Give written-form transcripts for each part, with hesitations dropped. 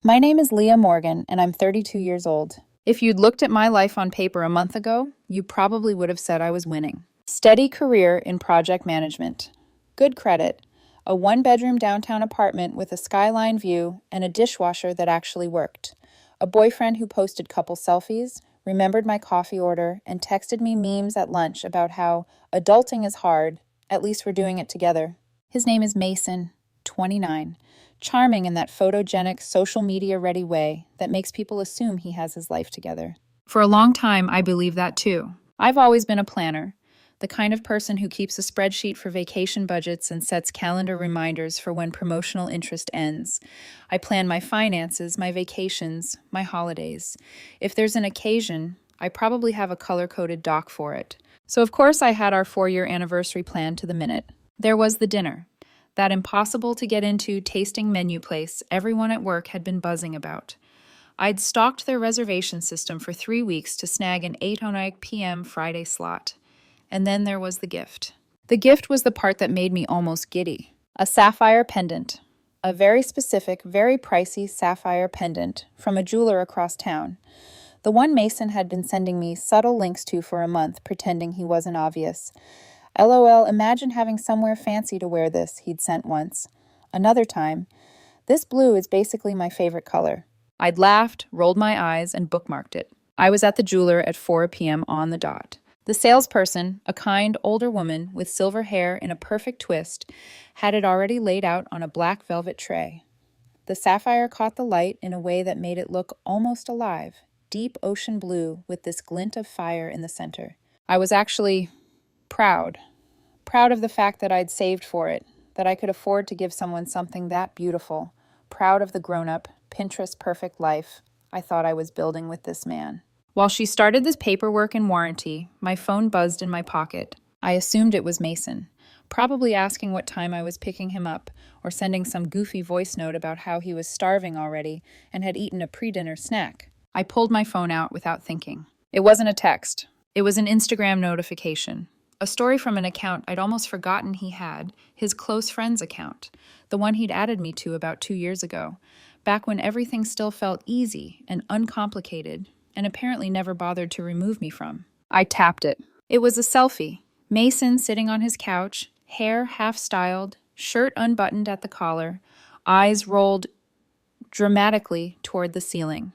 My name is Leah Morgan, and I'm 32 years old. If you'd looked at my life on paper a month ago, you probably would have said I was winning. Steady career in project management. Good credit. A one-bedroom downtown apartment with a skyline view and a dishwasher that actually worked. A boyfriend who posted couple selfies, remembered my coffee order, and texted me memes at lunch about how adulting is hard, at least we're doing it together. His name is Mason, 29. Charming in that photogenic, social media ready way that makes people assume he has his life together. For a long time, I believed that too. I've always been a planner, the kind of person who keeps a spreadsheet for vacation budgets and sets calendar reminders for when promotional interest ends. I plan my finances, my vacations, my holidays. If there's an occasion, I probably have a color-coded doc for it. So of course I had our 4-year anniversary planned to the minute. There was the dinner. That impossible to get into tasting menu place everyone at work had been buzzing about. I'd stalked their reservation system for 3 weeks to snag an 8:09 p.m. Friday slot. And then there was the gift. The gift was the part that made me almost giddy. A sapphire pendant. A very specific, very pricey sapphire pendant from a jeweler across town. The one Mason had been sending me subtle links to for a month, pretending he wasn't obvious. LOL, imagine having somewhere fancy to wear this, he'd sent once. Another time, this blue is basically my favorite color. I'd laughed, rolled my eyes, and bookmarked it. I was at the jeweler at 4 p.m. on the dot. The salesperson, a kind, older woman with silver hair in a perfect twist, had it already laid out on a black velvet tray. The sapphire caught the light in a way that made it look almost alive, deep ocean blue with this glint of fire in the center. I was actually proud. Proud of the fact that I'd saved for it, that I could afford to give someone something that beautiful. Proud of the grown-up, Pinterest-perfect life I thought I was building with this man. While she started this paperwork and warranty, my phone buzzed in my pocket. I assumed it was Mason, probably asking what time I was picking him up, or sending some goofy voice note about how he was starving already and had eaten a pre-dinner snack. I pulled my phone out without thinking. It wasn't a text. It was an Instagram notification. A story from an account I'd almost forgotten he had, his close friends account, the one he'd added me to about 2 years ago, back when everything still felt easy and uncomplicated, and apparently never bothered to remove me from. I tapped it. It was a selfie. Mason sitting on his couch, hair half-styled, shirt unbuttoned at the collar, eyes rolled dramatically toward the ceiling.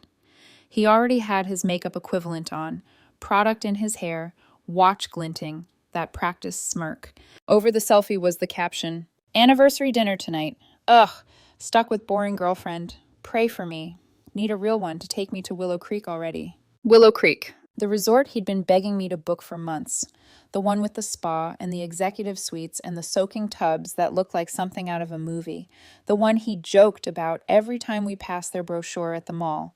He already had his makeup equivalent on, product in his hair, watch glinting, that practiced smirk. Over the selfie was the caption, "Anniversary dinner tonight. Ugh, stuck with boring girlfriend. Pray for me. Need a real one to take me to Willow Creek already." Willow Creek, the resort he'd been begging me to book for months. The one with the spa and the executive suites and the soaking tubs that looked like something out of a movie. The one he joked about every time we passed their brochure at the mall.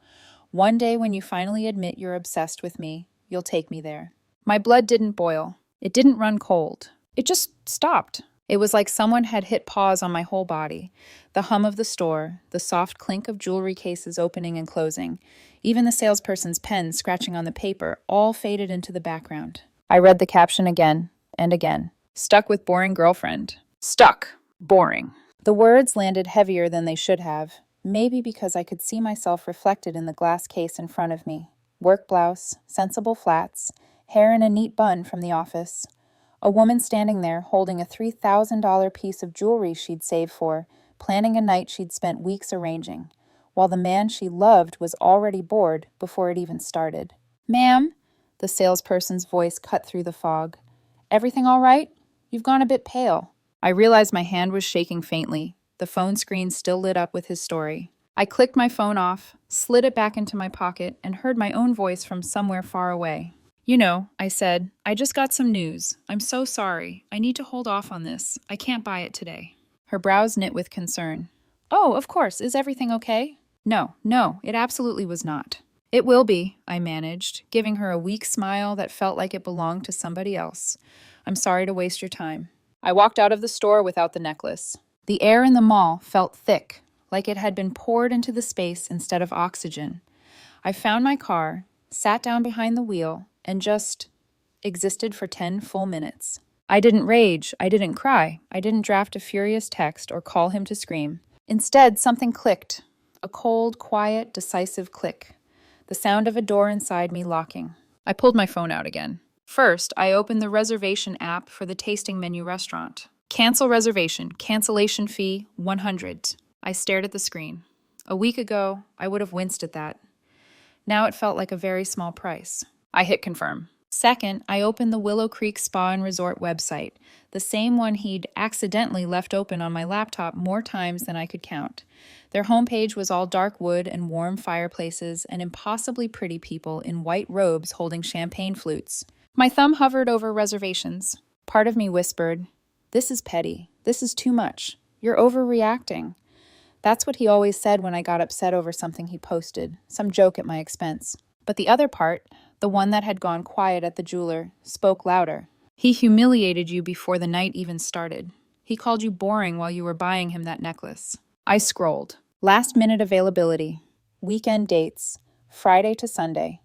One day when you finally admit you're obsessed with me, you'll take me there. My blood didn't boil. It didn't run cold. It just stopped. It was like someone had hit pause on my whole body. The hum of the store, the soft clink of jewelry cases opening and closing, even the salesperson's pen scratching on the paper, all faded into the background. I read the caption again and again. Stuck with boring girlfriend. Stuck. Boring. The words landed heavier than they should have, maybe because I could see myself reflected in the glass case in front of me. Work blouse, sensible flats, hair in a neat bun from the office. A woman standing there holding a $3,000 piece of jewelry she'd saved for, planning a night she'd spent weeks arranging, while the man she loved was already bored before it even started. "Ma'am," the salesperson's voice cut through the fog. "Everything all right? You've gone a bit pale." I realized my hand was shaking faintly, the phone screen still lit up with his story. I clicked my phone off, slid it back into my pocket, and heard my own voice from somewhere far away. "You know," I said, "I just got some news. I'm so sorry. I need to hold off on this. I can't buy it today." Her brows knit with concern. "Oh, of course. Is everything okay?" No, it absolutely was not. "It will be," I managed, giving her a weak smile that felt like it belonged to somebody else. "I'm sorry to waste your time." I walked out of the store without the necklace. The air in the mall felt thick, like it had been poured into the space instead of oxygen. I found my car, sat down behind the wheel, and just existed for 10 full minutes. I didn't rage, I didn't cry, I didn't draft a furious text or call him to scream. Instead, something clicked. A cold, quiet, decisive click. The sound of a door inside me locking. I pulled my phone out again. First, I opened the reservation app for the tasting menu restaurant. Cancel reservation, cancellation fee, 100. I stared at the screen. A week ago, I would have winced at that. Now it felt like a very small price. I hit confirm. Second, I opened the Willow Creek Spa and Resort website, the same one he'd accidentally left open on my laptop more times than I could count. Their homepage was all dark wood and warm fireplaces and impossibly pretty people in white robes holding champagne flutes. My thumb hovered over reservations. Part of me whispered, "This is petty. This is too much. You're overreacting." That's what he always said when I got upset over something he posted, some joke at my expense. But the other part, the one that had gone quiet at the jeweler, spoke louder. He humiliated you before the night even started. He called you boring while you were buying him that necklace. I scrolled. Last minute availability. Weekend dates. Friday to Sunday.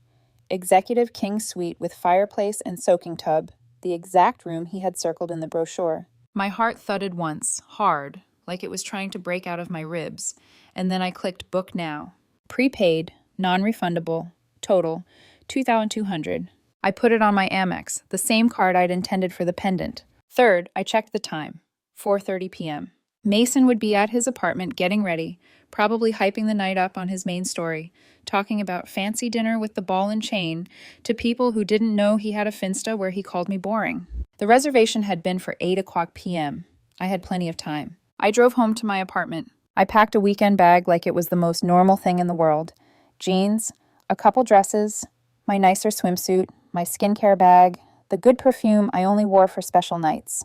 Executive king suite with fireplace and soaking tub, the exact room he had circled in the brochure. My heart thudded once, hard, like it was trying to break out of my ribs, and then I clicked book now. Prepaid, non-refundable, total, $2,200. I put it on my Amex, the same card I'd intended for the pendant. Third, I checked the time, 4:30 p.m. Mason would be at his apartment getting ready, probably hyping the night up on his main story, talking about fancy dinner with the ball and chain to people who didn't know he had a Finsta where he called me boring. The reservation had been for 8 o'clock p.m. I had plenty of time. I drove home to my apartment. I packed a weekend bag like it was the most normal thing in the world. Jeans, a couple dresses, my nicer swimsuit, my skincare bag, the good perfume I only wore for special nights.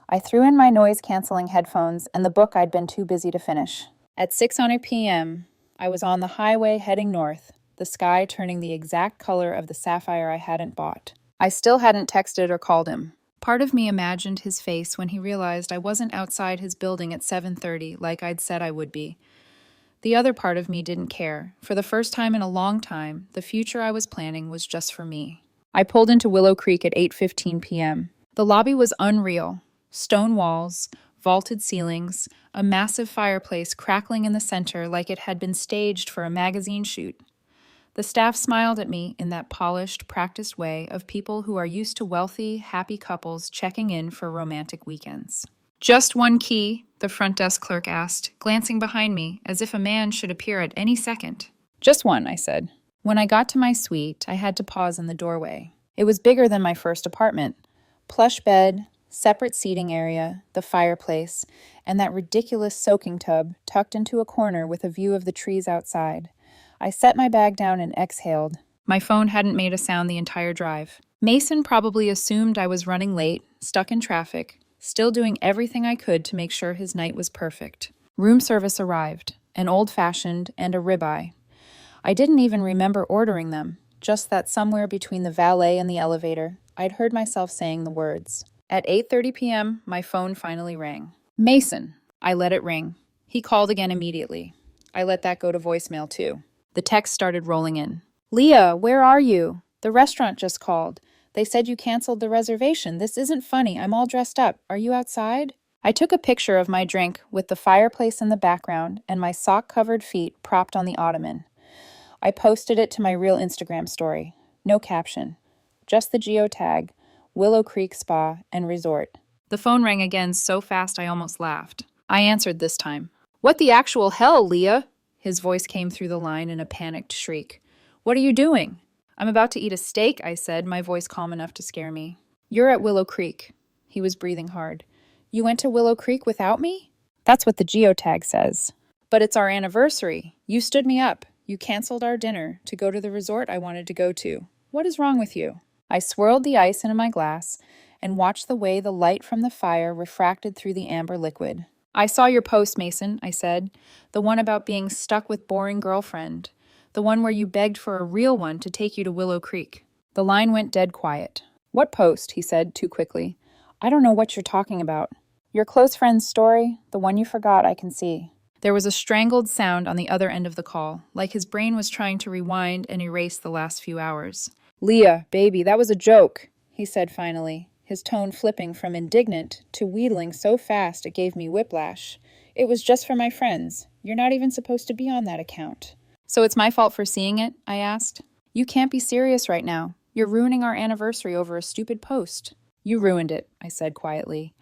I threw in my noise-canceling headphones and the book I'd been too busy to finish. At 6:00 p.m., I was on the highway heading north, the sky turning the exact color of the sapphire I hadn't bought. I still hadn't texted or called him. Part of me imagined his face when he realized I wasn't outside his building at 7:30 like I'd said I would be. The other part of me didn't care. For the first time in a long time, the future I was planning was just for me. I pulled into Willow Creek at 8:15 p.m. The lobby was unreal. Stone walls, vaulted ceilings, a massive fireplace crackling in the center like it had been staged for a magazine shoot. The staff smiled at me in that polished, practiced way of people who are used to wealthy, happy couples checking in for romantic weekends. "Just one key?" the front desk clerk asked, glancing behind me as if a man should appear at any second. "Just one," I said. When I got to my suite, I had to pause in the doorway. It was bigger than my first apartment. Plush bed, separate seating area, the fireplace, and that ridiculous soaking tub tucked into a corner with a view of the trees outside. I set my bag down and exhaled. My phone hadn't made a sound the entire drive. Mason probably assumed I was running late, stuck in traffic, still doing everything I could to make sure his night was perfect. Room service arrived, an old-fashioned and a ribeye. I didn't even remember ordering them, just that somewhere between the valet and the elevator, I'd heard myself saying the words. At 8:30 p.m., my phone finally rang. "Mason." I let it ring. He called again immediately. I let that go to voicemail too. The text started rolling in. "Leah, where are you? The restaurant just called. They said you canceled the reservation. This isn't funny. I'm all dressed up. Are you outside?" I took a picture of my drink with the fireplace in the background and my sock-covered feet propped on the ottoman. I posted it to my real Instagram story. No caption. Just the geotag, Willow Creek Spa and Resort. The phone rang again so fast I almost laughed. I answered this time. "What the actual hell, Leah?" His voice came through the line in a panicked shriek. "What are you doing?" "I'm about to eat a steak," I said, my voice calm enough to scare me. "You're at Willow Creek." He was breathing hard. "You went to Willow Creek without me?" "That's what the geotag says." "But it's our anniversary. You stood me up. You canceled our dinner to go to the resort I wanted to go to. What is wrong with you?" I swirled the ice into my glass and watched the way the light from the fire refracted through the amber liquid. "I saw your post, Mason," I said. "The one about being stuck with boring girlfriend. The one where you begged for a real one to take you to Willow Creek." The line went dead quiet. "What post?" he said too quickly. "I don't know what you're talking about." "Your close friend's story, the one you forgot, I can see." There was a strangled sound on the other end of the call, like his brain was trying to rewind and erase the last few hours. "Leah, baby, that was a joke," he said finally, his tone flipping from indignant to wheedling so fast it gave me whiplash. "It was just for my friends. You're not even supposed to be on that account. So it's my fault for seeing it? I asked. You can't be serious right now. You're ruining our anniversary over a stupid post. You ruined it, I said quietly.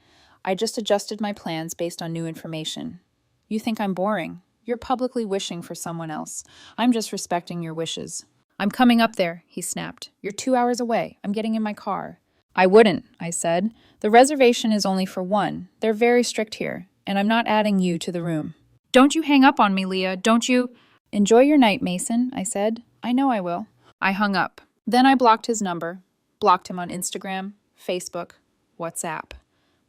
I just adjusted my plans based on new information. You think I'm boring. You're publicly wishing for someone else. I'm just respecting your wishes. I'm coming up there, he snapped. You're 2 hours away. I'm getting in my car. I wouldn't, I said. The reservation is only for one. They're very strict here, and I'm not adding you to the room. Don't you hang up on me, Leah. Don't you... Enjoy your night, Mason, I said. I know I will. I hung up. Then I blocked his number, blocked him on Instagram, Facebook, WhatsApp.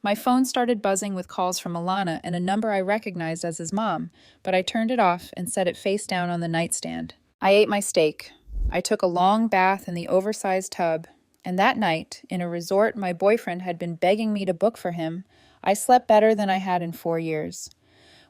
My phone started buzzing with calls from Alana and a number I recognized as his mom, but I turned it off and set it face down on the nightstand. I ate my steak. I took a long bath in the oversized tub, and that night, in a resort my boyfriend had been begging me to book for him, I slept better than I had in 4 years.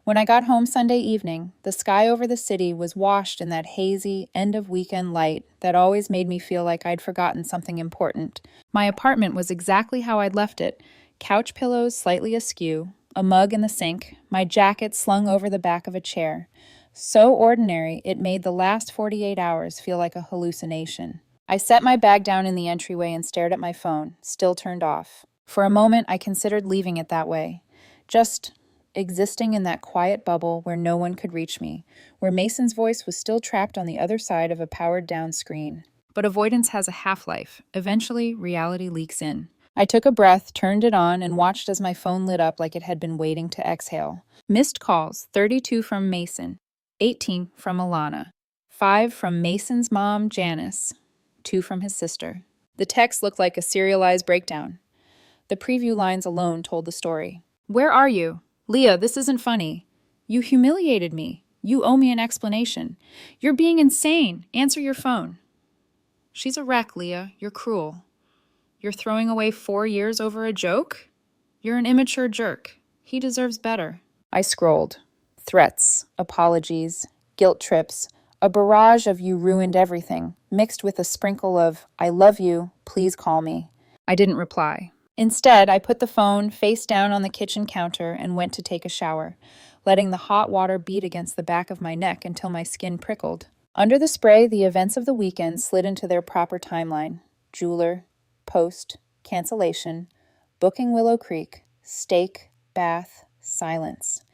When I got home Sunday evening, the sky over the city was washed in that hazy, end-of-weekend light that always made me feel like I'd forgotten something important. My apartment was exactly how I'd left it, couch pillows slightly askew, a mug in the sink, my jacket slung over the back of a chair. So ordinary, it made the last 48 hours feel like a hallucination. I set my bag down in the entryway and stared at my phone, still turned off. For a moment, I considered leaving it that way. Just existing in that quiet bubble where no one could reach me, where Mason's voice was still trapped on the other side of a powered-down screen. But avoidance has a half-life. Eventually, reality leaks in. I took a breath, turned it on, and watched as my phone lit up like it had been waiting to exhale. Missed calls, 32 from Mason, 18 from Alana, 5 from Mason's mom, Janice, 2 from his sister. The text looked like a serialized breakdown. The preview lines alone told the story. Where are you? Leah, this isn't funny. You humiliated me. You owe me an explanation. You're being insane. Answer your phone. She's a wreck, Leah. You're cruel. You're throwing away 4 years over a joke? You're an immature jerk. He deserves better. I scrolled. Threats, apologies, guilt trips, a barrage of you ruined everything, mixed with a sprinkle of I love you, please call me. I didn't reply. Instead, I put the phone face down on the kitchen counter and went to take a shower, letting the hot water beat against the back of my neck until my skin prickled. Under the spray, the events of the weekend slid into their proper timeline. Jeweler, post, cancellation, booking Willow Creek, steak, bath, silence.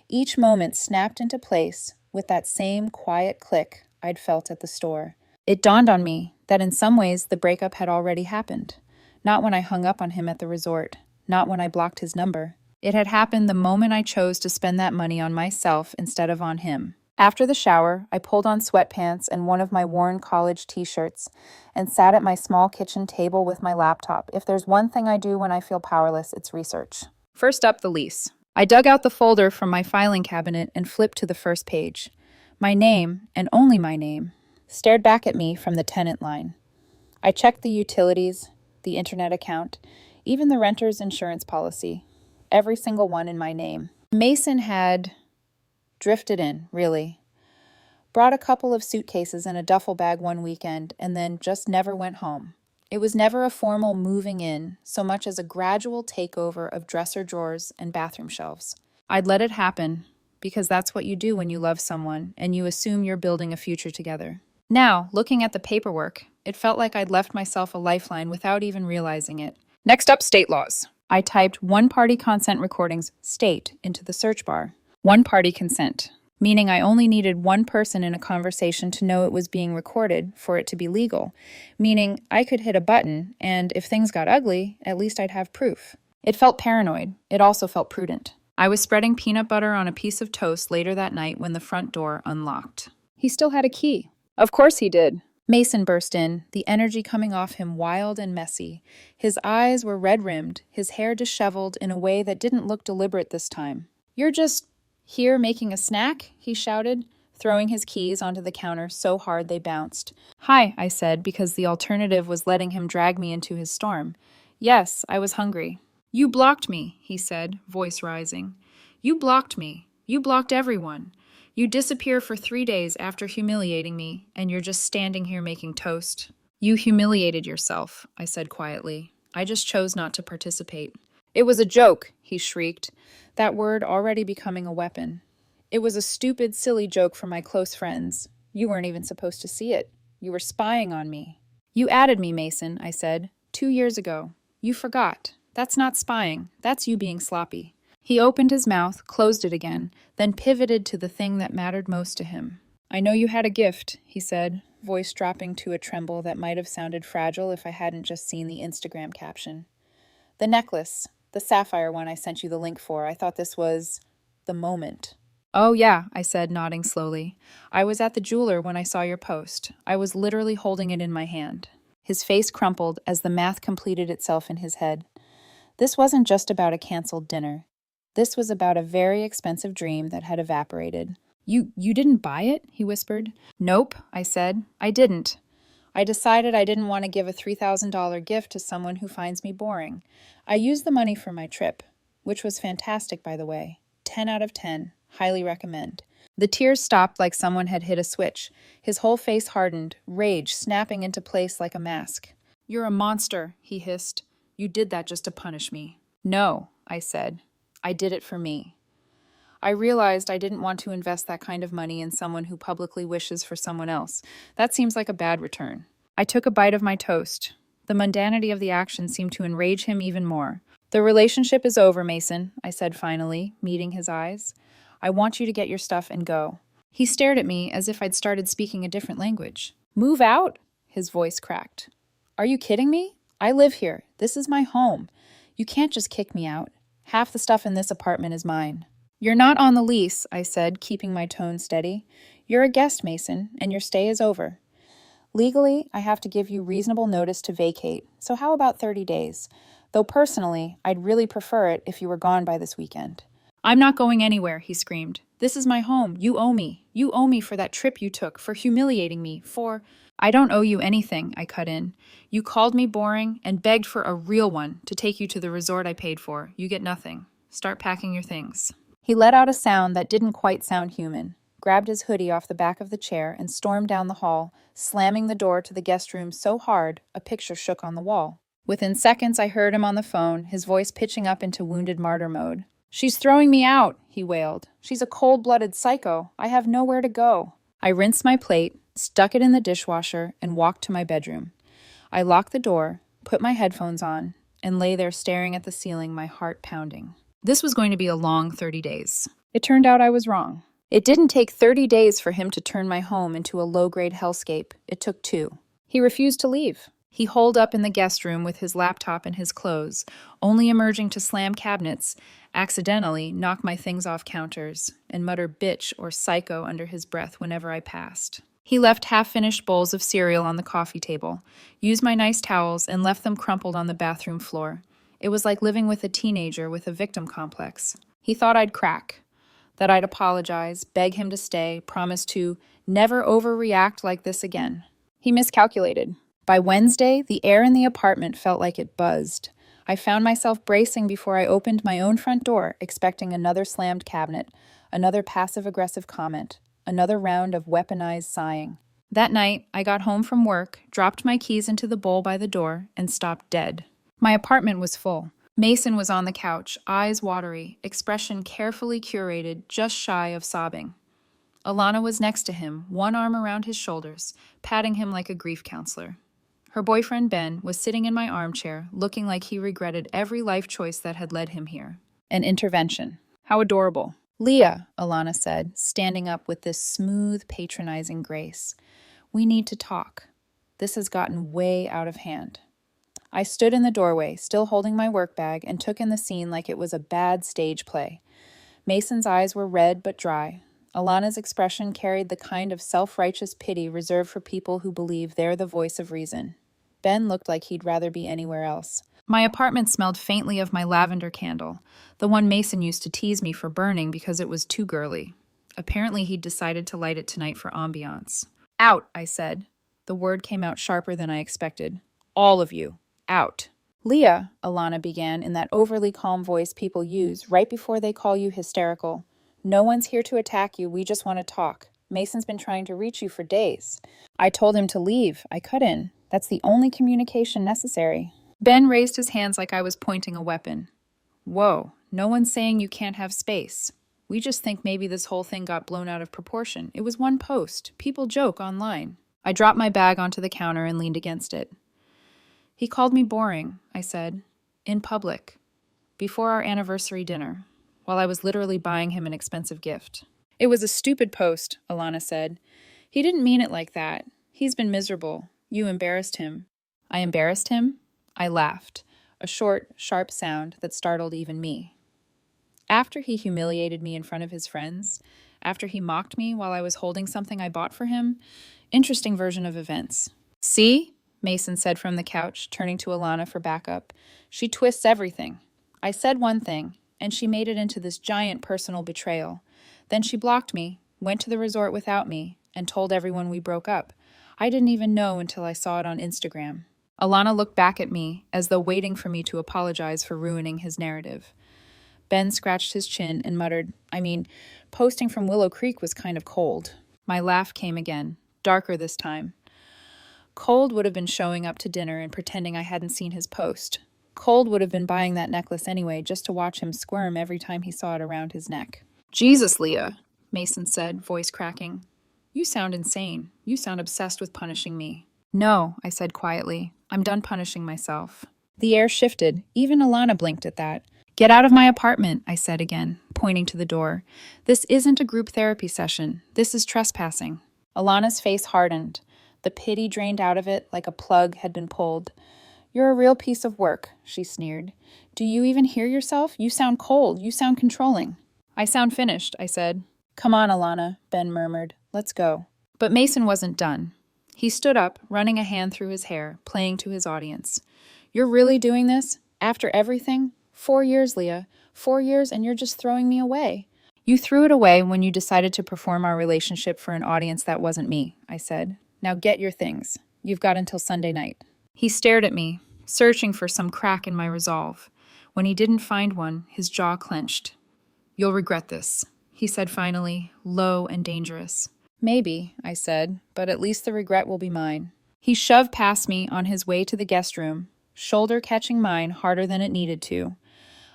Each moment snapped into place with that same quiet click I'd felt at the store. It dawned on me that in some ways the breakup had already happened. Not when I hung up on him at the resort, not when I blocked his number. It had happened the moment I chose to spend that money on myself instead of on him. After the shower, I pulled on sweatpants and one of my worn college t-shirts and sat at my small kitchen table with my laptop. If there's one thing I do when I feel powerless, it's research. First up, the lease. I dug out the folder from my filing cabinet and flipped to the first page. My name, and only my name, stared back at me from the tenant line. I checked the utilities, the internet account, even the renter's insurance policy. Every single one in my name. Mason had drifted in, really. Brought a couple of suitcases and a duffel bag one weekend, and then just never went home. It was never a formal moving in, so much as a gradual takeover of dresser drawers and bathroom shelves. I'd let it happen, because that's what you do when you love someone, and you assume you're building a future together. Now, looking at the paperwork, it felt like I'd left myself a lifeline without even realizing it. Next up, state laws. I typed one-party consent recordings, state, into the search bar. One-party consent, meaning I only needed one person in a conversation to know it was being recorded for it to be legal, meaning I could hit a button, and if things got ugly, at least I'd have proof. It felt paranoid. It also felt prudent. I was spreading peanut butter on a piece of toast later that night when the front door unlocked. He still had a key. Of course he did. Mason burst in, the energy coming off him wild and messy. His eyes were red-rimmed, his hair disheveled in a way that didn't look deliberate this time. You're just here making a snack? He shouted, throwing his keys onto the counter so hard they bounced. Hi, I said, because the alternative was letting him drag me into his storm. Yes, I was hungry. You blocked me, he said, voice rising. You blocked me. You blocked everyone. You disappear for 3 days after humiliating me, and you're just standing here making toast. You humiliated yourself, I said quietly. I just chose not to participate. It was a joke, he shrieked, that word already becoming a weapon. It was a stupid, silly joke for my close friends. You weren't even supposed to see it. You were spying on me. You added me, Mason, I said, 2 years ago. You forgot. That's not spying. That's you being sloppy. He opened his mouth, closed it again, then pivoted to the thing that mattered most to him. I know you had a gift, he said, voice dropping to a tremble that might have sounded fragile if I hadn't just seen the Instagram caption. The necklace, the sapphire one I sent you the link for. I thought this was the moment. Oh, yeah, I said, nodding slowly. I was at the jeweler when I saw your post. I was literally holding it in my hand. His face crumpled as the math completed itself in his head. This wasn't just about a canceled dinner. This was about a very expensive dream that had evaporated. You didn't buy it? He whispered. Nope, I said. I didn't. I decided I didn't want to give a $3,000 gift to someone who finds me boring. I used the money for my trip, which was fantastic, by the way. 10 out of 10. Highly recommend. The tears stopped like someone had hit a switch. His whole face hardened, rage snapping into place like a mask. You're a monster, he hissed. You did that just to punish me. No, I said. I did it for me. I realized I didn't want to invest that kind of money in someone who publicly wishes for someone else. That seems like a bad return. I took a bite of my toast. The mundanity of the action seemed to enrage him even more. The relationship is over, Mason, I said finally, meeting his eyes. I want you to get your stuff and go. He stared at me as if I'd started speaking a different language. Move out? His voice cracked. Are you kidding me? I live here. This is my home. You can't just kick me out. Half the stuff in this apartment is mine. You're not on the lease, I said, keeping my tone steady. You're a guest, Mason, and your stay is over. Legally, I have to give you reasonable notice to vacate, so how about 30 days? Though personally, I'd really prefer it if you were gone by this weekend. I'm not going anywhere, he screamed. This is my home. You owe me. You owe me for that trip you took, for humiliating me, for... I don't owe you anything, I cut in. You called me boring and begged for a real one to take you to the resort I paid for. You get nothing. Start packing your things. He let out a sound that didn't quite sound human, grabbed his hoodie off the back of the chair, and stormed down the hall, slamming the door to the guest room so hard a picture shook on the wall. Within seconds, I heard him on the phone, his voice pitching up into wounded martyr mode. She's throwing me out, he wailed. She's a cold-blooded psycho. I have nowhere to go. I rinsed my plate, stuck it in the dishwasher, and walked to my bedroom. I locked the door, put my headphones on, and lay there staring at the ceiling, my heart pounding. This was going to be a long 30 days. It turned out I was wrong. It didn't take 30 days for him to turn my home into a low-grade hellscape. It took 2. He refused to leave. He holed up in the guest room with his laptop and his clothes, only emerging to slam cabinets, accidentally knock my things off counters, and mutter bitch or psycho under his breath whenever I passed. He left half-finished bowls of cereal on the coffee table, used my nice towels, and left them crumpled on the bathroom floor. It was like living with a teenager with a victim complex. He thought I'd crack, that I'd apologize, beg him to stay, promise to never overreact like this again. He miscalculated. By Wednesday, the air in the apartment felt like it buzzed. I found myself bracing before I opened my own front door, expecting another slammed cabinet, another passive-aggressive comment, another round of weaponized sighing. That night, I got home from work, dropped my keys into the bowl by the door, and stopped dead. My apartment was full. Mason was on the couch, eyes watery, expression carefully curated, just shy of sobbing. Alana was next to him, one arm around his shoulders, patting him like a grief counselor. Her boyfriend, Ben, was sitting in my armchair, looking like he regretted every life choice that had led him here. An intervention. How adorable. Leah, Alana said, standing up with this smooth, patronizing grace. We need to talk. This has gotten way out of hand. I stood in the doorway, still holding my work bag, and took in the scene like it was a bad stage play. Mason's eyes were red but dry. Alana's expression carried the kind of self-righteous pity reserved for people who believe they're the voice of reason. Ben looked like he'd rather be anywhere else. My apartment smelled faintly of my lavender candle, the one Mason used to tease me for burning because it was too girly. Apparently he'd decided to light it tonight for ambiance. Out, I said. The word came out sharper than I expected. All of you. Out. Leah, Alana began in that overly calm voice people use right before they call you hysterical. No one's here to attack you, we just want to talk. Mason's been trying to reach you for days. I told him to leave. I cut in. That's the only communication necessary. Ben raised his hands like I was pointing a weapon. Whoa, no one's saying you can't have space. We just think maybe this whole thing got blown out of proportion. It was one post. People joke online. I dropped my bag onto the counter and leaned against it. He called me boring, I said, in public, before our anniversary dinner, while I was literally buying him an expensive gift. It was a stupid post, Alana said. He didn't mean it like that. He's been miserable. You embarrassed him. I embarrassed him? I laughed, a short, sharp sound that startled even me. After he humiliated me in front of his friends, after he mocked me while I was holding something I bought for him, interesting version of events. See? Mason said from the couch, turning to Alana for backup. She twists everything. I said one thing, and she made it into this giant personal betrayal. Then she blocked me, went to the resort without me, and told everyone we broke up. I didn't even know until I saw it on Instagram. Alana looked back at me, as though waiting for me to apologize for ruining his narrative. Ben scratched his chin and muttered, posting from Willow Creek was kind of cold. My laugh came again, darker this time. Cold would have been showing up to dinner and pretending I hadn't seen his post. Cold would have been buying that necklace anyway, just to watch him squirm every time he saw it around his neck. Jesus, Leah, Mason said, voice cracking. You sound insane. You sound obsessed with punishing me. No, I said quietly. I'm done punishing myself. The air shifted. Even Alana blinked at that. Get out of my apartment, I said again, pointing to the door. This isn't a group therapy session. This is trespassing. Alana's face hardened. The pity drained out of it like a plug had been pulled. You're a real piece of work, she sneered. Do you even hear yourself? You sound cold. You sound controlling. I sound finished, I said. Come on, Alana, Ben murmured. Let's go. But Mason wasn't done. He stood up, running a hand through his hair, playing to his audience. You're really doing this? After everything? 4 years, Leah. 4 years and you're just throwing me away. You threw it away when you decided to perform our relationship for an audience that wasn't me, I said. Now get your things. You've got until Sunday night. He stared at me, searching for some crack in my resolve. When he didn't find one, his jaw clenched. You'll regret this, he said finally, low and dangerous. Maybe, I said, but at least the regret will be mine. He shoved past me on his way to the guest room, shoulder catching mine harder than it needed to.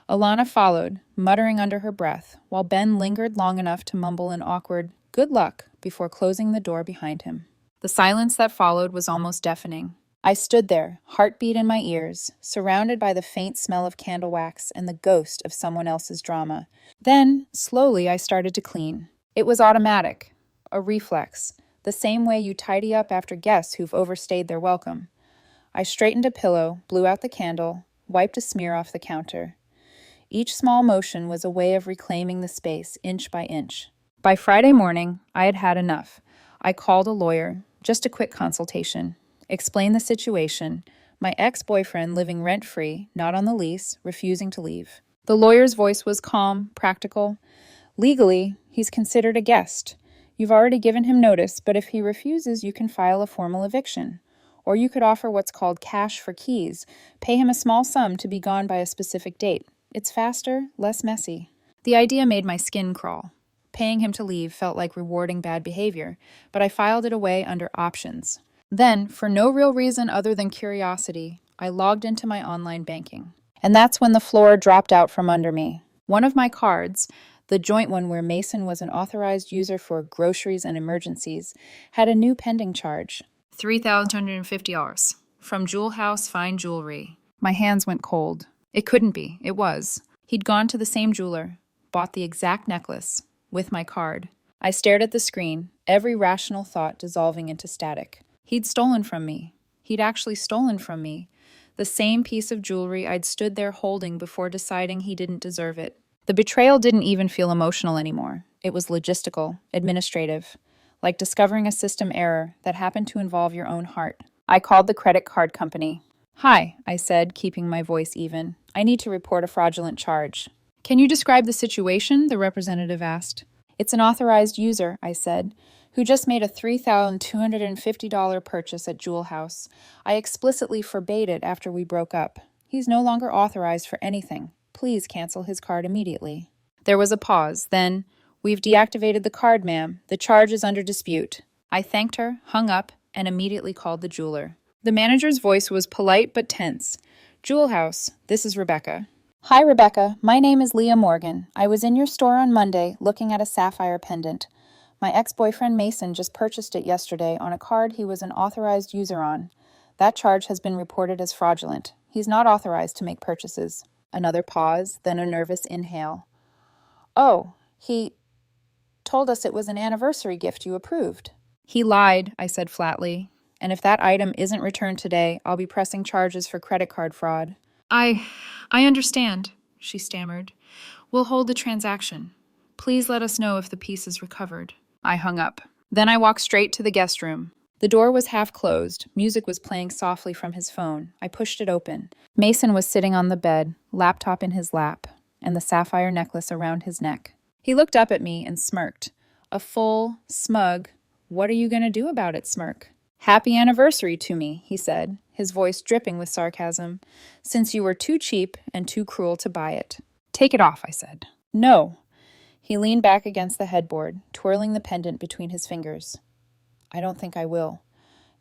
Alana followed, muttering under her breath, while Ben lingered long enough to mumble an awkward, good luck, before closing the door behind him. The silence that followed was almost deafening. I stood there, heartbeat in my ears, surrounded by the faint smell of candle wax and the ghost of someone else's drama. Then, slowly, I started to clean. It was automatic, a reflex, the same way you tidy up after guests who've overstayed their welcome. I straightened a pillow, blew out the candle, wiped a smear off the counter. Each small motion was a way of reclaiming the space, inch by inch. By Friday morning, I had had enough. I called a lawyer, just a quick consultation. Explained the situation, my ex-boyfriend living rent-free, not on the lease, refusing to leave. The lawyer's voice was calm, practical. Legally, he's considered a guest. You've already given him notice, but if he refuses, you can file a formal eviction. Or you could offer what's called cash for keys, pay him a small sum to be gone by a specific date. It's faster, less messy. The idea made my skin crawl. Paying him to leave felt like rewarding bad behavior, but I filed it away under options. Then, for no real reason other than curiosity, I logged into my online banking. And that's when the floor dropped out from under me. One of my cards, the joint one where Mason was an authorized user for groceries and emergencies, had a new pending charge. $3,250 from Jewel House Fine Jewelry. My hands went cold. It couldn't be. It was. He'd gone to the same jeweler, bought the exact necklace, with my card. I stared at the screen, every rational thought dissolving into static. He'd stolen from me. He'd actually stolen from me. The same piece of jewelry I'd stood there holding before deciding he didn't deserve it. The betrayal didn't even feel emotional anymore. It was logistical, administrative, like discovering a system error that happened to involve your own heart. I called the credit card company. Hi, I said, keeping my voice even. I need to report a fraudulent charge. Can you describe the situation? The representative asked. It's an authorized user, I said, who just made a $3,250 purchase at Jewel House. I explicitly forbade it after we broke up. He's no longer authorized for anything. Please cancel his card immediately. There was a pause. Then, we've deactivated the card, ma'am. The charge is under dispute. I thanked her, hung up, and immediately called the jeweler. The manager's voice was polite but tense. Jewel House, this is Rebecca. Hi, Rebecca. My name is Leah Morgan. I was in your store on Monday looking at a sapphire pendant. My ex-boyfriend Mason just purchased it yesterday on a card he was an authorized user on. That charge has been reported as fraudulent. He's not authorized to make purchases. Another pause, then a nervous inhale. Oh, he told us it was an anniversary gift you approved. He lied, I said flatly. And if that item isn't returned today, I'll be pressing charges for credit card fraud. I I understand, she stammered. We'll hold the transaction. Please let us know if the piece is recovered. I hung up. Then I walked straight to the guest room. The door was half closed. Music was playing softly from his phone. I pushed it open. Mason was sitting on the bed, laptop in his lap, and the sapphire necklace around his neck. He looked up at me and smirked. A full, smug, "What are you going to do about it?" smirk. "Happy anniversary to me," he said, his voice dripping with sarcasm, "since you were too cheap and too cruel to buy it." "Take it off," I said. "No." He leaned back against the headboard, twirling the pendant between his fingers. "I don't think I will.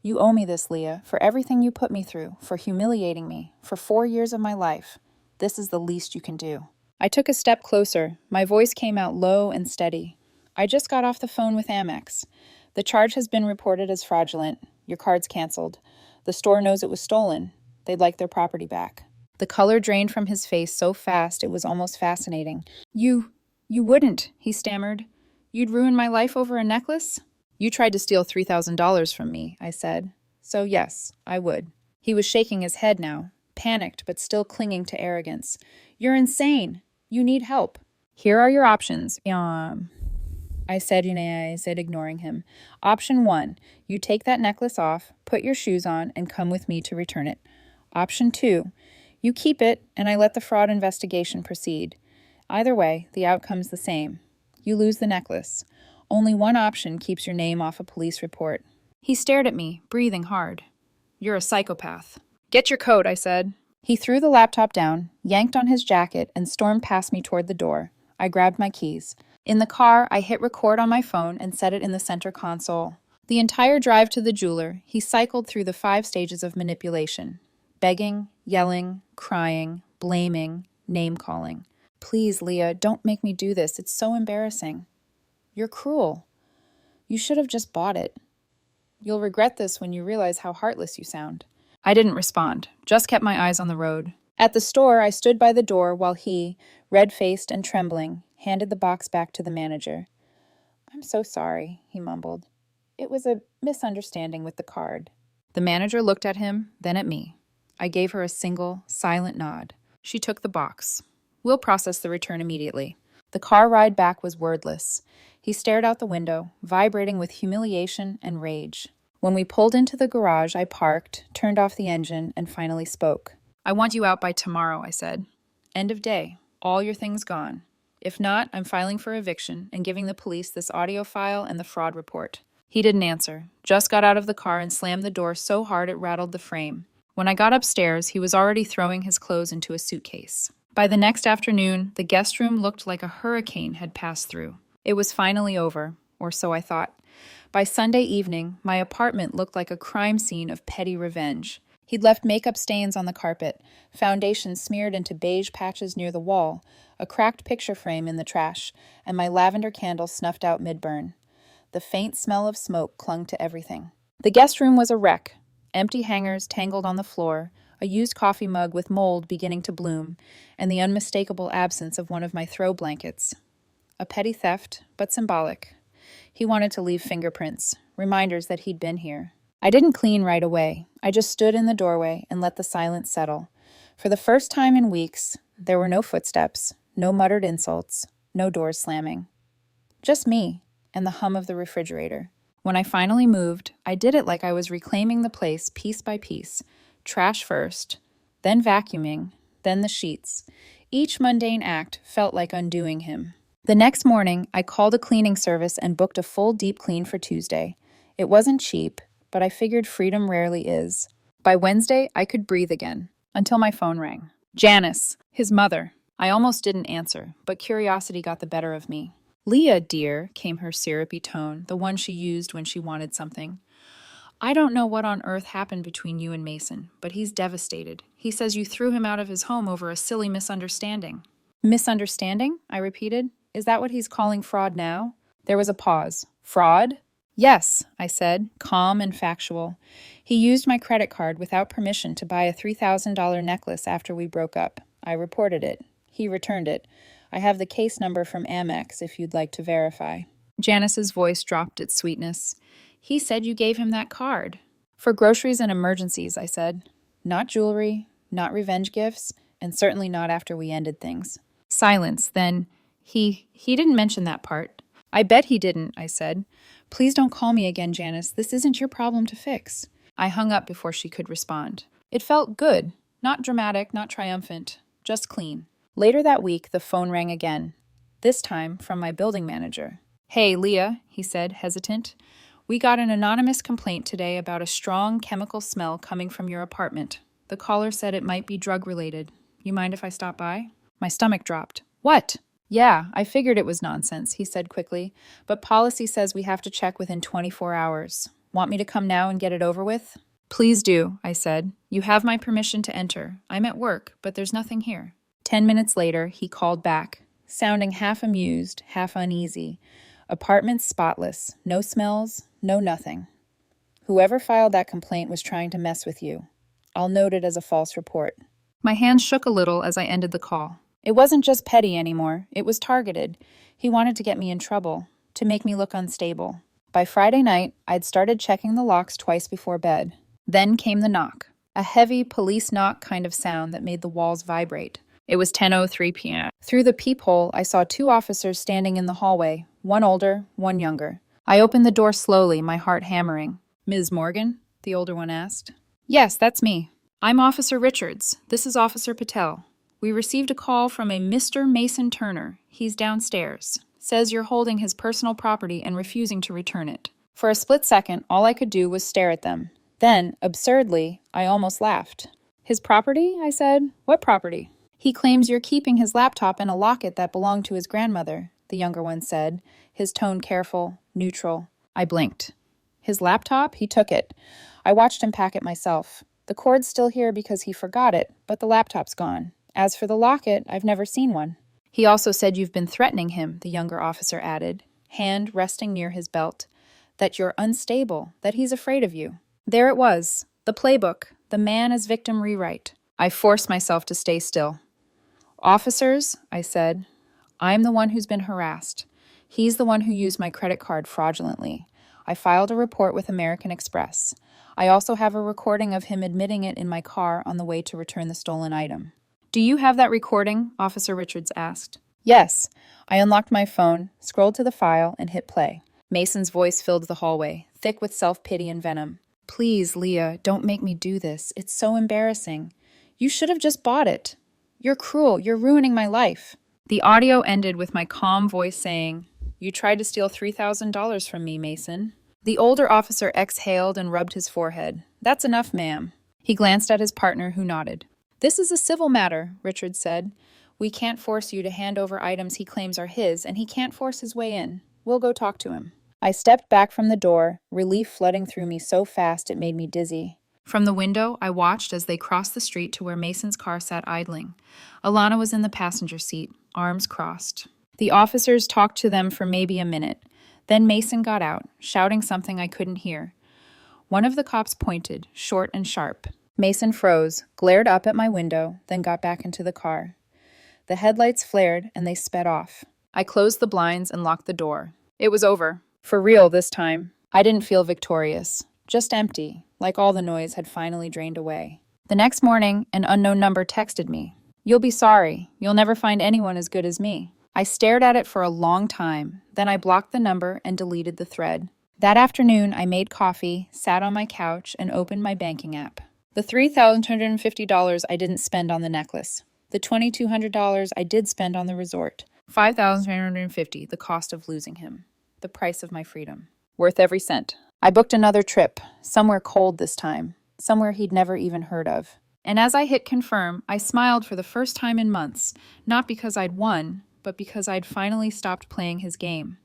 You owe me this, Leah, for everything you put me through, for humiliating me, for 4 years of my life. This is the least you can do." I took a step closer. My voice came out low and steady. "I just got off the phone with Amex. The charge has been reported as fraudulent. Your card's canceled. The store knows it was stolen. They'd like their property back." The color drained from his face so fast it was almost fascinating. You wouldn't," he stammered. "You'd ruin my life over a necklace?" "You tried to steal $3,000 from me," I said. "So yes, I would." He was shaking his head now, panicked but still clinging to arrogance. "You're insane. You need help." "Here are your options." I said, ignoring him. "Option 1, you take that necklace off, put your shoes on, and come with me to return it. Option 2, you keep it, and I let the fraud investigation proceed. Either way, the outcome's the same. You lose the necklace. Only one option keeps your name off a police report." He stared at me, breathing hard. "You're a psychopath." "Get your coat," I said. He threw the laptop down, yanked on his jacket, and stormed past me toward the door. I grabbed my keys. In the car, I hit record on my phone and set it in the center console. The entire drive to the jeweler, he cycled through the 5 stages of manipulation. Begging, yelling, crying, blaming, name-calling. "Please, Leah, don't make me do this. It's so embarrassing." "You're cruel. You should have just bought it. You'll regret this when you realize how heartless you sound." I didn't respond, just kept my eyes on the road. At the store, I stood by the door while he, red-faced and trembling, handed the box back to the manager. "I'm so sorry," he mumbled. "It was a misunderstanding with the card." The manager looked at him, then at me. I gave her a single, silent nod. She took the box. "We'll process the return immediately." The car ride back was wordless. He stared out the window, vibrating with humiliation and rage. When we pulled into the garage, I parked, turned off the engine, and finally spoke. "I want you out by tomorrow," I said. "End of day. All your things gone. If not, I'm filing for eviction and giving the police this audio file and the fraud report." He didn't answer, just got out of the car and slammed the door so hard it rattled the frame. When I got upstairs, he was already throwing his clothes into a suitcase. By the next afternoon, the guest room looked like a hurricane had passed through. It was finally over, or so I thought. By Sunday evening, my apartment looked like a crime scene of petty revenge. He'd left makeup stains on the carpet, foundation smeared into beige patches near the wall, a cracked picture frame in the trash, and my lavender candle snuffed out mid-burn. The faint smell of smoke clung to everything. The guest room was a wreck. Empty hangers tangled on the floor, a used coffee mug with mold beginning to bloom, and the unmistakable absence of one of my throw blankets. A petty theft, but symbolic. He wanted to leave fingerprints, reminders that he'd been here. I didn't clean right away. I just stood in the doorway and let the silence settle. For the first time in weeks, there were no footsteps, no muttered insults, no doors slamming. Just me and the hum of the refrigerator. When I finally moved, I did it like I was reclaiming the place piece by piece. Trash first, then vacuuming, then the sheets. Each mundane act felt like undoing him. The next morning, I called a cleaning service and booked a full deep clean for Tuesday. It wasn't cheap, but I figured freedom rarely is. By Wednesday, I could breathe again, until my phone rang. Janice, his mother. I almost didn't answer, but curiosity got the better of me. "Leah, dear," came her syrupy tone, the one she used when she wanted something. I don't know what on earth happened between you and Mason, but he's devastated. He says you threw him out of his home over a silly misunderstanding. Misunderstanding? I repeated. Is that what he's calling fraud now? There was a pause. Fraud? Yes, I said, calm and factual. He used my credit card without permission to buy a $3,000 necklace after we broke up. I reported it. He returned it. I have the case number from Amex if you'd like to verify. Janice's voice dropped its sweetness. He said you gave him that card. For groceries and emergencies, I said. Not jewelry, not revenge gifts, and certainly not after we ended things. Silence, then. He didn't mention that part. I bet he didn't, I said. Please don't call me again, Janice. This isn't your problem to fix. I hung up before she could respond. It felt good. Not dramatic, not triumphant. Just clean. Later that week, the phone rang again. This time from my building manager. Hey, Leah, he said, hesitant. We got an anonymous complaint today about a strong chemical smell coming from your apartment. The caller said it might be drug-related. You mind if I stop by? My stomach dropped. What? Yeah, I figured it was nonsense, he said quickly, but policy says we have to check within 24 hours. Want me to come now and get it over with? Please do, I said. You have my permission to enter. I'm at work, but there's nothing here. 10 minutes later, he called back, sounding half amused, half uneasy. Apartment spotless. No smells, no nothing. Whoever filed that complaint was trying to mess with you. I'll note it as a false report. My hands shook a little as I ended the call. It wasn't just petty anymore. It was targeted. He wanted to get me in trouble, to make me look unstable. By Friday night, I'd started checking the locks twice before bed. Then came the knock. A heavy police knock kind of sound that made the walls vibrate. It was 10:03 p.m. Through the peephole, I saw two officers standing in the hallway, one older, one younger. I opened the door slowly, my heart hammering. Ms. Morgan? The older one asked. Yes, that's me. I'm Officer Richards. This is Officer Patel. We received a call from a Mr. Mason Turner. He's downstairs. Says you're holding his personal property and refusing to return it. For a split second, all I could do was stare at them. Then, absurdly, I almost laughed. His property? I said. What property? He claims you're keeping his laptop and a locket that belonged to his grandmother, the younger one said, his tone careful, neutral. I blinked. His laptop? He took it. I watched him pack it myself. The cord's still here because he forgot it, but the laptop's gone. As for the locket, I've never seen one. He also said you've been threatening him, the younger officer added, hand resting near his belt. That you're unstable, that he's afraid of you. There it was, the playbook, the man as victim rewrite. I forced myself to stay still. Officers, I said, I'm the one who's been harassed. He's the one who used my credit card fraudulently. I filed a report with American Express. I also have a recording of him admitting it in my car on the way to return the stolen item. Do you have that recording? Officer Richards asked. Yes. I unlocked my phone, scrolled to the file, and hit play. Mason's voice filled the hallway, thick with self-pity and venom. Please, Leah, don't make me do this. It's so embarrassing. You should have just bought it. You're cruel. You're ruining my life. The audio ended with my calm voice saying, You tried to steal $3,000 from me, Mason. The older officer exhaled and rubbed his forehead. That's enough, ma'am. He glanced at his partner, who nodded. This is a civil matter, Richard said. We can't force you to hand over items he claims are his, and he can't force his way in. We'll go talk to him. I stepped back from the door, relief flooding through me so fast it made me dizzy. From the window, I watched as they crossed the street to where Mason's car sat idling. Alana was in the passenger seat, arms crossed. The officers talked to them for maybe a minute. Then Mason got out, shouting something I couldn't hear. One of the cops pointed, short and sharp. Mason froze, glared up at my window, then got back into the car. The headlights flared, and they sped off. I closed the blinds and locked the door. It was over. For real this time. I didn't feel victorious. Just empty, like all the noise had finally drained away. The next morning, an unknown number texted me. You'll be sorry. You'll never find anyone as good as me. I stared at it for a long time. Then I blocked the number and deleted the thread. That afternoon, I made coffee, sat on my couch, and opened my banking app. The $3,250 I didn't spend on the necklace. The $2,200 I did spend on the resort. $5,350, the cost of losing him. The price of my freedom. Worth every cent. I booked another trip, somewhere cold this time, somewhere he'd never even heard of. And as I hit confirm, I smiled for the first time in months, not because I'd won, but because I'd finally stopped playing his game.